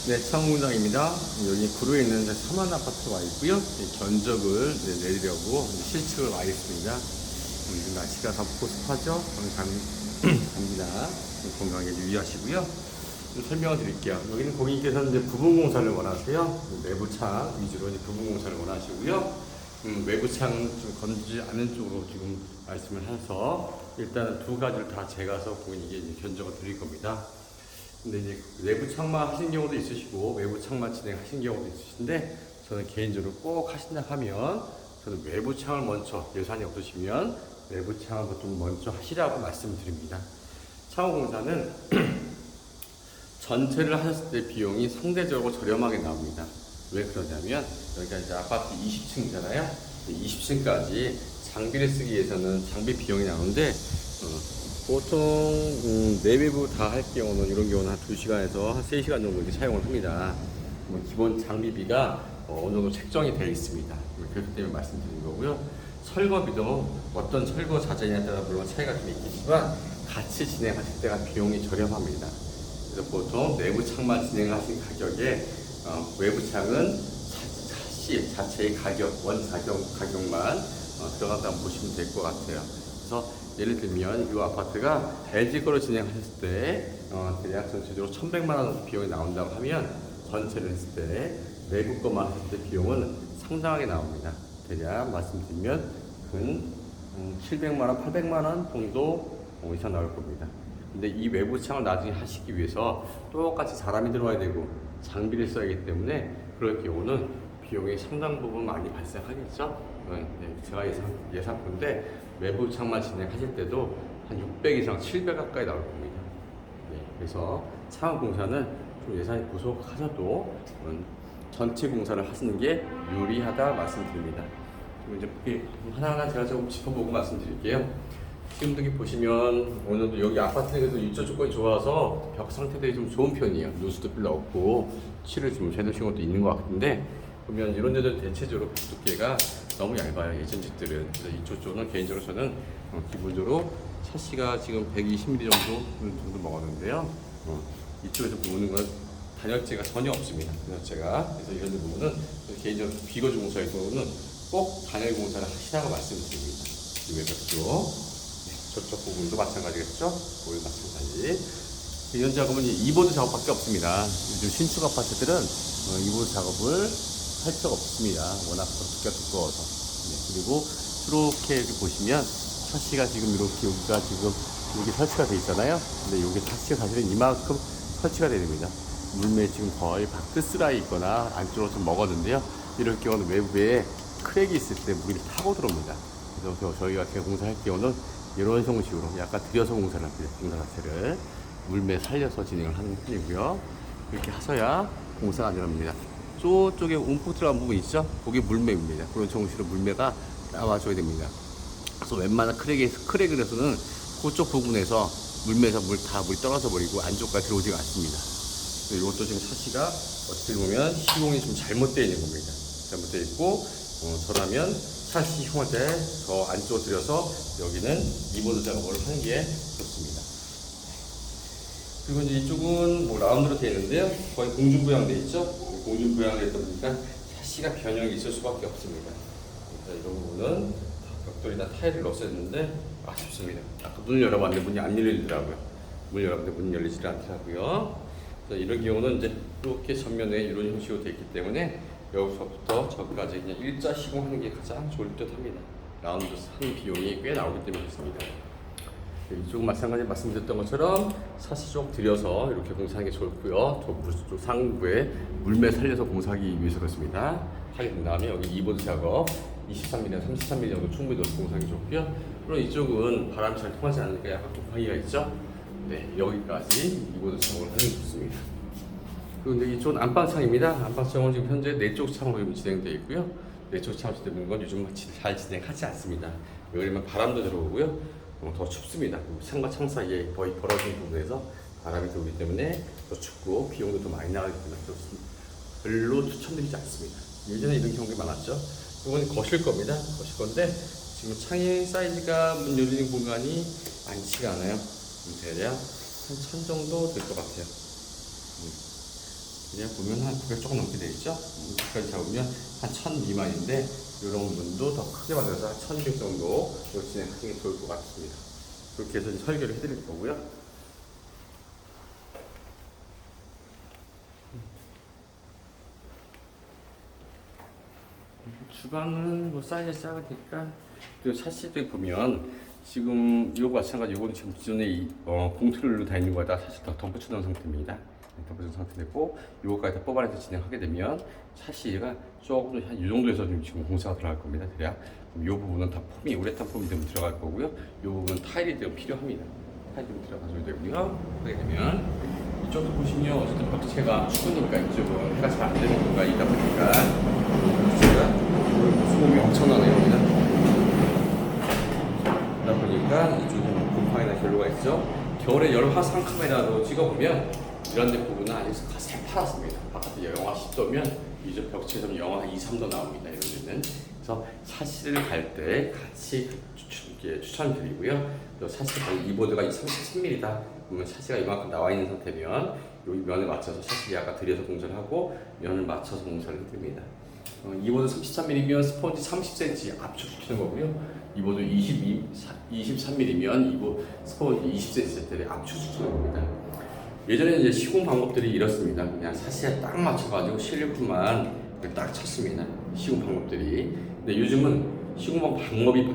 네, 창공장입니다. 여기 구로에 있는 사만 아파트가 와 있고요. 견적을 내리려고 실측을 와 있습니다. 지금 날씨가 덥고 습하죠? 감기나 건강에 유의하시고요. 좀 설명을 드릴게요. 여기는 고객님께서는 이제 부분 공사를 원하세요. 내부창 위주로 이제 부분 공사를 원하시고요. 외부창 좀 건드지 않은 쪽으로 지금 말씀을 해서 일단 두 가지를 다 제가서 고객님께 이제 견적을 드릴 겁니다. 근데 이제 내부 창만 하신 경우도 있으시고 외부 창만 진행하신 경우도 있으신데 저는 개인적으로 꼭 하신다 하면 저는 외부 창을 먼저 예산이 없으시면 외부 창을 좀 먼저 하시라고 말씀을 드립니다. 창호공사는 전체를 하셨을 때 비용이 상대적으로 저렴하게 나옵니다. 왜 그러냐면 여기가 이제 아파트 20층이잖아요. 20층까지 장비를 쓰기 위해서는 장비 비용이 나오는데 보통 내외부 다 할 경우는 이런 경우는 한 2시간에서 한 3시간 정도 이렇게 사용을 합니다. 기본 장비비가 어느 정도 책정이 되어 있습니다. 그렇기 때문에 말씀드린 거고요. 설거비도 어떤 설거 자재냐에 따라 물론 차이가 좀 있겠지만 같이 진행하실 때가 비용이 저렴합니다. 그래서 보통 내부 창만 진행하신 가격에 외부 창은 샤시 자체의 가격, 원 가격만 들어간다고 보시면 될 것 같아요. 그래서 예를 들면 이 아파트가 LG 거로 진행하셨을 때 대략 전체적으로 1,100만 원 정도 비용이 나온다고 하면 전체를 했을 때 내부 거만 했을 때 비용은 상당하게 나옵니다. 대략 말씀드리면 근 700만 원, 800만 원 정도 이상 나올 겁니다. 근데 이 외부 창을 나중에 하시기 위해서 똑같이 사람이 들어와야 되고 장비를 써야 하기 때문에 그럴 경우는 비용이 상당 부분 많이 발생하겠죠. 제가 예상컨대 외부 창만 진행하실 때도 한 600 이상 700 가까이 나올 겁니다. 그래서 창업공사는 좀 예산이 부족하셔도 전체 공사를 하시는 게 유리하다 말씀드립니다. 그럼 이제 하나하나 제가 조금 짚어보고 말씀드릴게요. 지금 여기 보시면 어느 정도 여기 아파트에도 입주 조건이 좋아서 벽 상태도 좀 좋은 편이에요. 누수도 별로 없고 칠을 좀 제대로 친 것도 있는 것 같은데 보면 이런 데들 대체적으로 벽 두께가 너무 얇아요. 예전 집들은. 그래서 이쪽 쪽은 개인적으로 저는 기본적으로 샤시가 지금 120mm 정도 먹었는데요. 이쪽에서 보는 건 단열재가 전혀 없습니다. 단열재가. 그래서 이런 데 보면은 개인적으로 비거주 공사의 경우는 꼭 단열 공사를 하시라고 말씀드립니다. 이 외벽도. 저쪽 부분도 마찬가지겠죠? 거기 마찬가지. 이런 작업은 이보드 작업밖에 없습니다. 요즘 신축 아파트들은 이보드 작업을 할 필요가 없습니다. 워낙 두께가 두꺼워서. 그리고 이렇게 보시면 샤시가 지금 이렇게 여기가 지금 여기 설치가 되어 있잖아요. 근데 여기 샤시가 사실은 이만큼 설치가 됩니다. 물매 지금 거의 바크스라에 있거나 안쪽으로 좀 먹었는데요. 이럴 경우는 외부에 크랙이 있을 때 물이 타고 들어옵니다. 그래서 저희가 공사할 경우는 이런 형식으로 약간 들여서 공사를 합니다. 공사 자체를 물매 살려서 진행을 하는 편이고요. 이렇게 하셔야 공사가 안전합니다. 저쪽에 움푹 들어간 부분 있죠? 그게 물매입니다. 그런 형식으로 물매가 나와줘야 됩니다. 그래서 웬만한 크랙을 해서는 그쪽 부분에서 물매에서 물이 떨어져 버리고 안쪽까지 들어오지가 않습니다. 이것도 지금 샤시가 어떻게 보면 시공이 좀 잘못되어 있는 겁니다. 잘못되어 있고 저라면 샤시 흉할 때 더 안쪽으로 들여서 여기는 이보드 작업을 하는 게 좋습니다. 그리고 이제 이쪽은 뭐 라운드로 되어 있는데요. 거의 공중부양되어 있죠. 공중부양되어 있다 보니까 샤시가 변형이 있을 수밖에 없습니다. 그래서 이런 부분은 벽돌이나 타일을 넣었었는데 아쉽습니다. 아까 문을 열어봤는데 문이 안 열리더라고요. 문을 열어봤는데 문이 열리지 않더라고요. 그래서 이런 경우는 이제 이렇게 전면에 이런 형식으로 되어 있기 때문에 여기서부터 저까지 그냥 일자 시공하는 게 가장 좋을 듯 합니다. 라운드 하는 비용이 꽤 나오기 때문에 그렇습니다. 이쪽은 마찬가지 말씀드렸던 것처럼 샤시 좀 들여서 이렇게 공사하는 게 좋고요. 저 상부에 물매 살려서 공사하기 위해서 그렇습니다. 하게 된 다음에 여기 이보드 작업 23mm, 33mm 정도 충분히 넣어서 공사하기 좋고요. 그리고 이쪽은 바람이 잘 통하지 않으니까 약간 곰팡이가 있죠. 네, 여기까지 이보드 작업을 하는 게 좋습니다. 그리고 이제 이쪽은 안방창입니다. 안방창은 지금 현재 4쪽 창으로 진행되어 있고요. 4쪽 창으로 진행되는 건 요즘 잘 진행하지 않습니다. 여기면 바람도 들어오고요. 더 춥습니다. 창과 창 사이에 거의 벌어진 부분에서 바람이 들어오기 때문에 더 춥고 비용도 더 많이 나가기 때문에 별로 추천드리지 않습니다. 예전에 이런 경우가 많았죠. 이건 거실 겁니다. 거실 건데 지금 창의 사이즈가 문 열리는 공간이 많지가 않아요. 대략 한 1000 정도 될 것 같아요. 그냥 보면 한 900 조금 넘게 되겠죠? 여기까지 잡으면 한 1000 미만인데 이런 부분도 더 크게 만들어서 한 1600 정도 진행하시는 게 좋을 것 같습니다. 그렇게 해서 설계를 해드릴 거고요. 주방은 뭐 사이즈 작으니까 그 샤시들 보면 지금 이거 마찬가지 이거는 지금 기존에 봉투로 다 있는 거에다 사실 더 덧붙여 놓은 상태입니다. 덧붙여 놓은 상태고 이거까지 다 뽑아내서 진행하게 되면 샤시가 조금 한 이 정도에서 지금 공사가 들어갈 겁니다. 대략 그럼 이 부분은 다 폼이 우레탄 폼이 되면 들어갈 거고요. 이 부분은 타일이 되면 필요합니다. 타일이 좀 들어가줘야 되고요. 하게 되면 이쪽도 보시면 어쨌든 벽체가 추우니까 이쪽은 해가 잘 안 되는 공간이다 보니까 벽체가 수공이 엄청나네요. 그러다 보니까 이쪽은 곰팡이나 결로가 있죠. 겨울에 여름 화상 카메라로 찍어보면 이런 데 부분은 아직 새파랗습니다. 바깥에 영하 10도면 이쪽 벽체에서는 영하 2, 3도 나옵니다. 이런 데는. 그래서 샤시를 갈 때 같이 추천드리고요. 또 샤시 이 보드가 33mm다. 그러면 샤시가 이만큼 나와 있는 상태면 여기 면을 맞춰서 샤시 아까 들여서 공사를 하고 면을 맞춰서 공사를 해드립니다. 이 보드 33mm면 스펀지 30cm 압축시키는 거고요. 이 보드 23mm면 이 스펀지 20cm짜리 압축시키는 겁니다. 예전에 이제 시공 방법들이 이렇습니다. 그냥 샤시에 딱 맞춰가지고 실리콘만 딱 쳤습니다. 시공 방법들이. 근데 요즘은 시공 방법이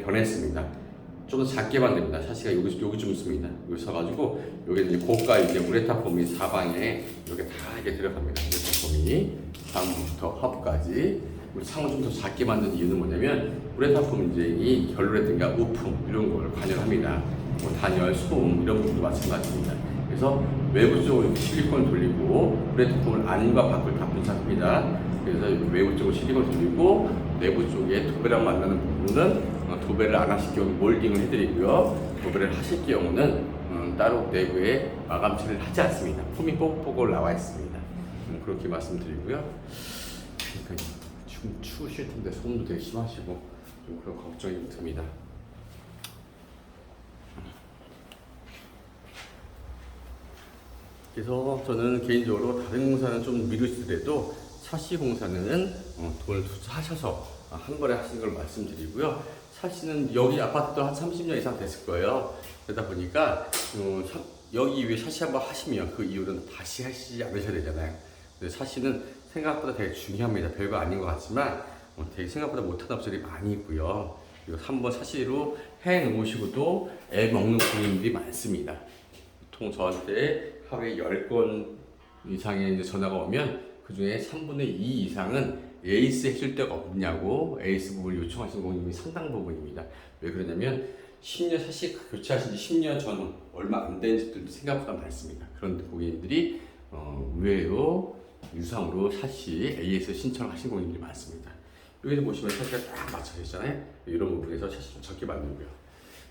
변했습니다. 좀 더 작게 만듭니다. 샤시가 여기 좀 있습니다. 여기 서가지고 여기 이제 고가 이제 우레탄 폼이 사방에 여기 다 이렇게 들어갑니다. 우레탄 폼이 상부부터 하부까지. 우리 창을 좀 더 작게 만든 이유는 뭐냐면 우레탄 폼 이제 이 결로라든가 우풍 이런 걸 관여합니다. 뭐 단열, 소음 이런 부분도 마찬가지입니다. 그래서 외부 쪽으로 실리콘을 돌리고 우레탄 폼을 안과 밖을 다 분사합니다. 그래서 외부 쪽으로 실리콘을 돌리고 내부 쪽에 도배랑 만나는 부분은 도배를 안 하실 경우 몰딩을 해드리고요. 도배를 하실 경우는 따로 내부에 마감처리를 하지 않습니다. 폼이 뽀글뽀글 나와 있습니다. 그렇게 말씀드리고요. 그러니까 지금 추우실 텐데 소음도 되게 심하시고 좀 그런 걱정이 듭니다. 그래서 저는 개인적으로 다른 공사는 좀 미루시더라도 샤시 공사는 돈을 투자하셔서 한 번에 하시는 걸 말씀드리고요. 샤시는 여기 아파트도 한 30년 이상 됐을 거예요. 그러다 보니까 여기 위에 샤시 한번 하시면 그 이후로는 다시 하시지 않으셔야 되잖아요. 근데 샤시는 생각보다 되게 중요합니다. 별거 아닌 것 같지만 되게 생각보다 못하는 업체들이 많이 있고요. 그리고 한번 샤시로 해 놓으시고도 애 먹는 고객님들이 많습니다. 보통 저한테 하루에 10건 이상의 이제 전화가 오면 그 중에 3분의 2 이상은 에이스 해줄 데가 없냐고 에이스 부분을 요청하시는 고객님이 상당 부분입니다. 왜 그러냐면 10년 샤시 교체하신 지 10년 전 얼마 안 된 집들도 생각보다 많습니다. 그런 고객님들이 의외로 유상으로 샤시 AS 신청을 하신 고객님들이 많습니다. 여기서 보시면 샤시가 딱 맞춰져 있잖아요. 이런 부분에서 샤시 좀 적게 만들고요.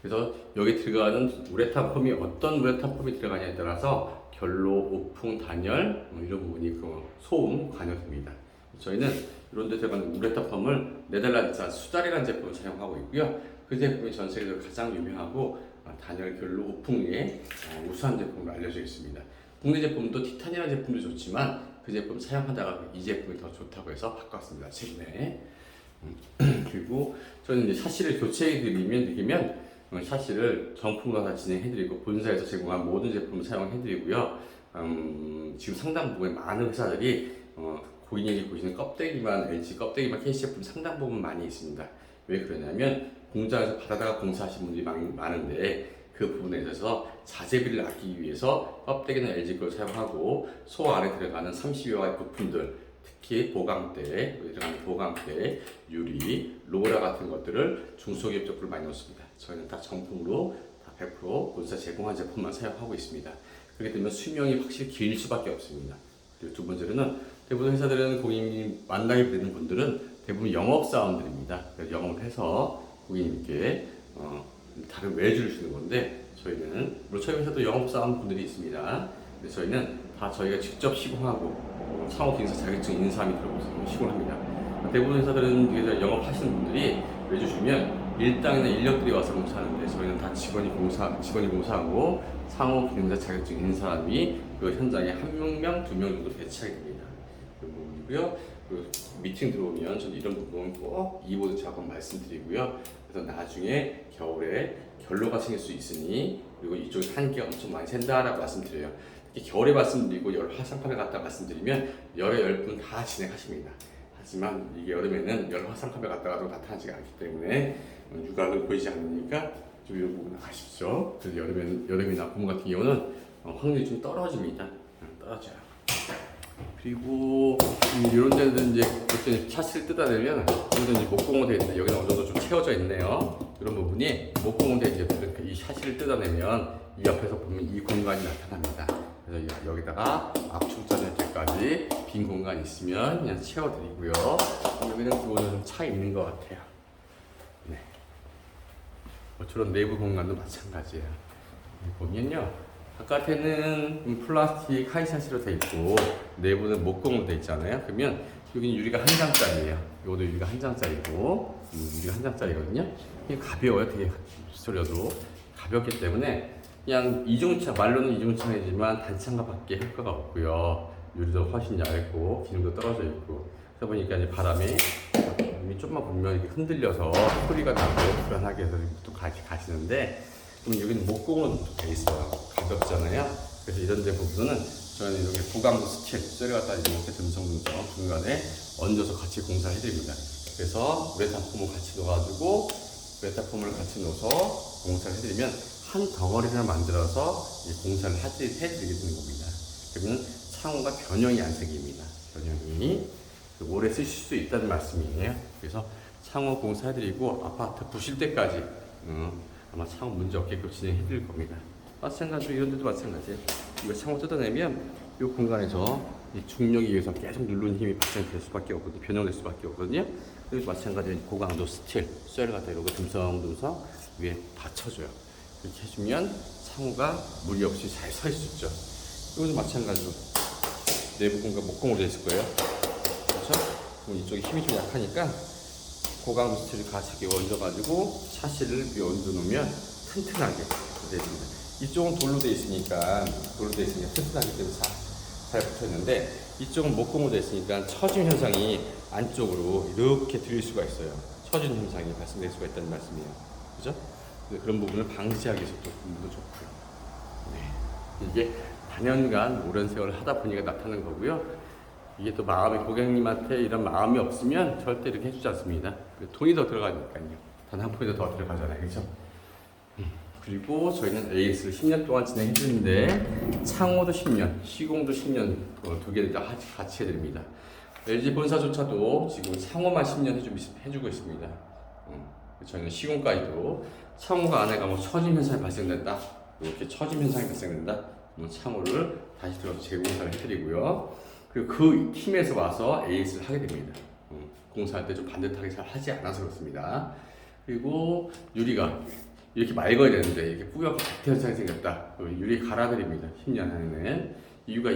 그래서 여기 들어가는 우레탄 폼이 어떤 우레탄 폼이 들어가냐에 따라서 결로, 우풍, 단열 이런 부분이 그 소음 관여됩니다. 저희는 이런 데 들어가는 우레탄 폼을 네덜란드 수달이라는 제품을 사용하고 있고요. 그 제품이 전 세계적으로 가장 유명하고 단열, 결로, 우풍에 우수한 제품으로 알려져 있습니다. 국내 제품도 티탄이라는 제품도 좋지만 그 제품 사용하다가 이 제품이 더 좋다고 해서 바꿨습니다. 최근에. 그리고 저는 이제 샤시를 교체해드리면 샤시를 정품으로 다 진행해드리고 본사에서 제공한 모든 제품을 사용해드리고요. 지금 상당 부분의 많은 회사들이 고객님이 보시는 껍데기만 LG 껍데기만 KC 제품 상당 부분 많이 있습니다. 왜 그러냐면 공장에서 받아다가 공사하시는 분들이 많은데 그 부분에 있어서 자재비를 아끼기 위해서 껍데기는 LG 걸 사용하고 소 안에 들어가는 30여 가지 부품들 특히 보강대, 들어가는 보강대, 유리, 로라 같은 것들을 중소기업 제품을 많이 넣습니다. 저희는 다 정품으로 다 100% 본사 제공한 제품만 사용하고 있습니다. 그렇게 되면 수명이 확실히 길 수밖에 없습니다. 그리고 두 번째로는 대부분 회사들은 고객님이 만나게 되는 분들은 대부분 영업사원들입니다. 그래서 영업을 해서 고객님께 다른 외주를 주는 건데 저희는 물론 저희 회사도 영업사원 분들이 있습니다. 근데 저희는 다 저희가 직접 시공하고 창업인사 자격증 있는 사람이 들어오셔서 시공을 합니다. 대부분 회사들은 영업하시는 분들이 외주 주면 일당이나 인력들이 와서 공사하는데 저희는 다 직원이 공사하고 상호 기능자 자격증 있는 사람이 그 현장에 한 명, 두 명 정도 배치하게 됩니다. 그 부분이고요. 그 미팅 들어오면 저는 이런 부분 꼭 이보드 작업 말씀드리고요. 그래서 나중에 겨울에 결로가 생길 수 있으니 그리고 이쪽에 한기가 엄청 많이 샌다라고 말씀드려요. 특히 겨울에 말씀드리고 열 화상판을 갖다 말씀드리면 열에 10분 다 진행하십니다. 하지만 이게 여름에는 열 화상판을 갖다가도 나타나지 않기 때문에 유곽을 보이지 않으니까 좀 이런 부분 아십시오. 그래서 여름이나 봄 같은 경우는 확률이 좀 떨어집니다. 떨어져요. 그리고 이런 데는 이제 그때 샷을 뜯어내면 여기는 이제 목공으로 되어 있는데 여기는 어느 정도 좀 채워져 있네요. 이런 부분이 목공으로 되어 있는데 이 샷을 뜯어내면 이 옆에서 보면 이 공간이 나타납니다. 그래서 여기다가 압축자될 때까지 빈 공간이 있으면 그냥 채워드리고요. 여기는 기본적으로 좀 차 있는 것 같아요. 네. 저런 내부 공간도 마찬가지예요. 보면요. 바깥에는 플라스틱 하이샷으로 되어 있고 내부는 목공으로 되어 있잖아요. 그러면 여기는 유리가 한 장짜리예요. 이것도 유리가 한 장짜리고 유리가 한 장짜리거든요. 이게 가벼워요. 되게 소리도 가볍기 때문에 그냥 이중차, 말로는 이중차이지만 단창가밖에 효과가 없고요. 유리도 훨씬 얇고 기능도 떨어져 있고 그러다 보니까 이제 바람이 좀만 불면 이렇게 흔들려서 소리가 나고 불안하게 해서 또 가시는데 그럼 여기는 목공으로 되어 있어요. 가볍잖아요. 그래서 이런 데 부분은 저는 이렇게 고강도 스틸 쇠를 갖다 이렇게 듬성듬성 중간에 얹어서 같이 공사를 해드립니다. 그래서 우레탄폼을 같이 넣어가지고 우레탄폼을 같이 넣어서 공사를 해드리면 한 덩어리를 만들어서 공사를 해드리게 되는 겁니다. 그러면 창호가 변형이 안 생깁니다. 변형이 오래 쓰실 수 있다는 말씀이에요. 그래서 창호 공사해드리고 아파트 부실 때까지 아마 창호 문제 없게끔 진행해 드릴 겁니다. 마찬가지로 이런 데도 마찬가지예요. 이거 창호 뜯어내면 이 공간에서 이 중력에 의해서 계속 누르는 힘이 발생될 수밖에 없거든요. 변형될 수밖에 없거든요. 그리고 마찬가지로 고강도 스틸, 쇠를 갖다 이러고 듬성듬성 위에 받쳐줘요. 이렇게 해주면 창호가 무리 없이 잘 서 있었죠. 이것도 마찬가지로 내부 공간 목공으로 되어 있을 거예요. 그렇죠? 그럼 이쪽에 힘이 좀 약하니까 고강도 스틸을 같이 얹어가지고 샤시를 위에 얹어놓으면 튼튼하게 되어있습니다. 이쪽은 돌로 되어 있으니까 튼튼하기 때문에 잘 붙어있는데 이쪽은 목공으로 되어 있으니까 처짐 현상이 안쪽으로 이렇게 들릴 수가 있어요. 처짐 현상이 발생될 수가 있다는 말씀이에요. 그죠? 그런 부분을 방지하기 위해서 또 공부도 좋고요. 네. 이게 단연간 오랜 세월 하다 보니까 나타나는 거고요. 이게 또 마음이 고객님한테 이런 마음이 없으면 절대 이렇게 해주지 않습니다. 돈이 더 들어가니까요. 단 한 푼이 더 들어가잖아요. 그죠? 그리고 저희는 AS를 10년 동안 진행해 주는데 창호도 10년, 시공도 10년 두 개를 다 같이 해드립니다. LG 본사조차도 지금 창호만 10년 해주고 있습니다. 저희는 시공까지도 창호가 안에 가면 처짐 현상이 발생된다. 이렇게 처짐 현상이 발생된다. 그러면 창호를 다시 들어서 재공사를 해드리고요. 그리고 그 팀에서 와서 AS를 하게 됩니다. 공사할 때 좀 반듯하게 잘 하지 않아서 그렇습니다. 그리고 유리가 이렇게 맑아야 되는데 이렇게 뿌옇게 백태 현상이 생겼다. 유리 갈아드립니다. 10년 안에는 유리가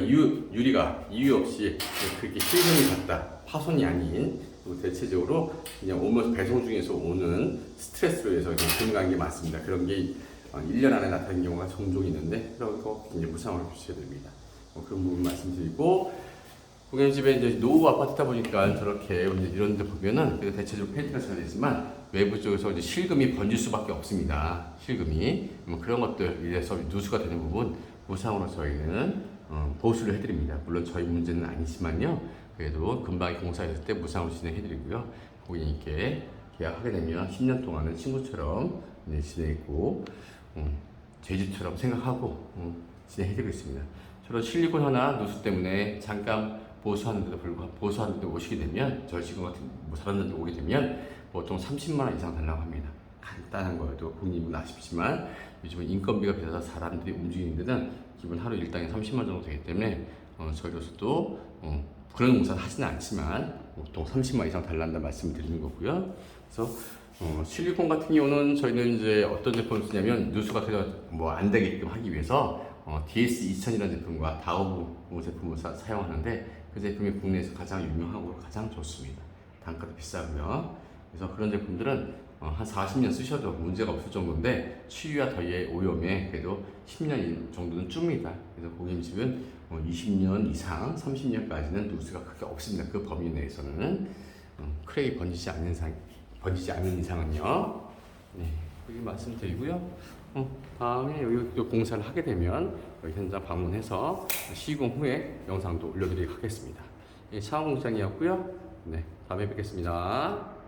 이유 없이 그렇게 실금이 갔다. 파손이 아닌 대체적으로 그냥 오면서 배송 중에서 오는 스트레스로 해서 금간 게 많습니다. 그런 게 1년 안에 나타나는 경우가 종종 있는데 그런 거 이제 무상으로 주셔야 됩니다. 그런 부분 말씀드리고 고객님 집에 이제 노후 아파트다 보니까 저렇게 이런 데 보면은 대체적으로 페인트가 잘 되지만 외부 쪽에서 이제 실금이 번질 수밖에 없습니다. 실금이 그런 것들 이래서 누수가 되는 부분 무상으로 저희는 보수를 해드립니다. 물론 저희 문제는 아니지만요. 그래도 금방 공사했을 때 무상으로 진행해드리고요. 고객님께 계약하게 되면 10년 동안은 친구처럼 지내고 제주처럼 생각하고 진행해드리고 있습니다. 저런 실리콘 하나 누수 때문에 잠깐 보수하는데도 오시게 되면 저희 지금 같은 사람들도 오게 되면 보통 30만 원 이상 달라고 합니다. 간단한 거여도 고객님은 아쉽지만 요즘은 인건비가 비싸서 사람들이 움직이는 데는 기본 하루 일당이 30만 원 정도 되기 때문에 저희로서도 그런 공사는 하지는 않지만 보통 30만 이상 달란다 말씀을 드리는 거고요. 그래서 실리콘 같은 경우는 저희는 이제 어떤 제품을 쓰냐면 누수가 안 되게끔 하기 위해서 DS2000이라는 제품과 다우브 제품을 사용하는데 그 제품이 국내에서 가장 유명하고 가장 좋습니다. 단가도 비싸고요. 그래서 그런 제품들은 한 40년 쓰셔도 문제가 없을 정도인데 치유와 더위의 오염에 그래도 10년 정도는 줍니다. 그래서 고김집은 20년 이상, 30년까지는 누수가 크게 없습니다. 그 범위 내에서는 크랙이 번지지 않는 이상은요. 네, 여기 말씀드리고요. 다음에 여기 공사를 하게 되면 여기 현장 방문해서 시공 후에 영상도 올려드리도록 하겠습니다. 예, 차원 공장이었고요. 네, 다음에 뵙겠습니다.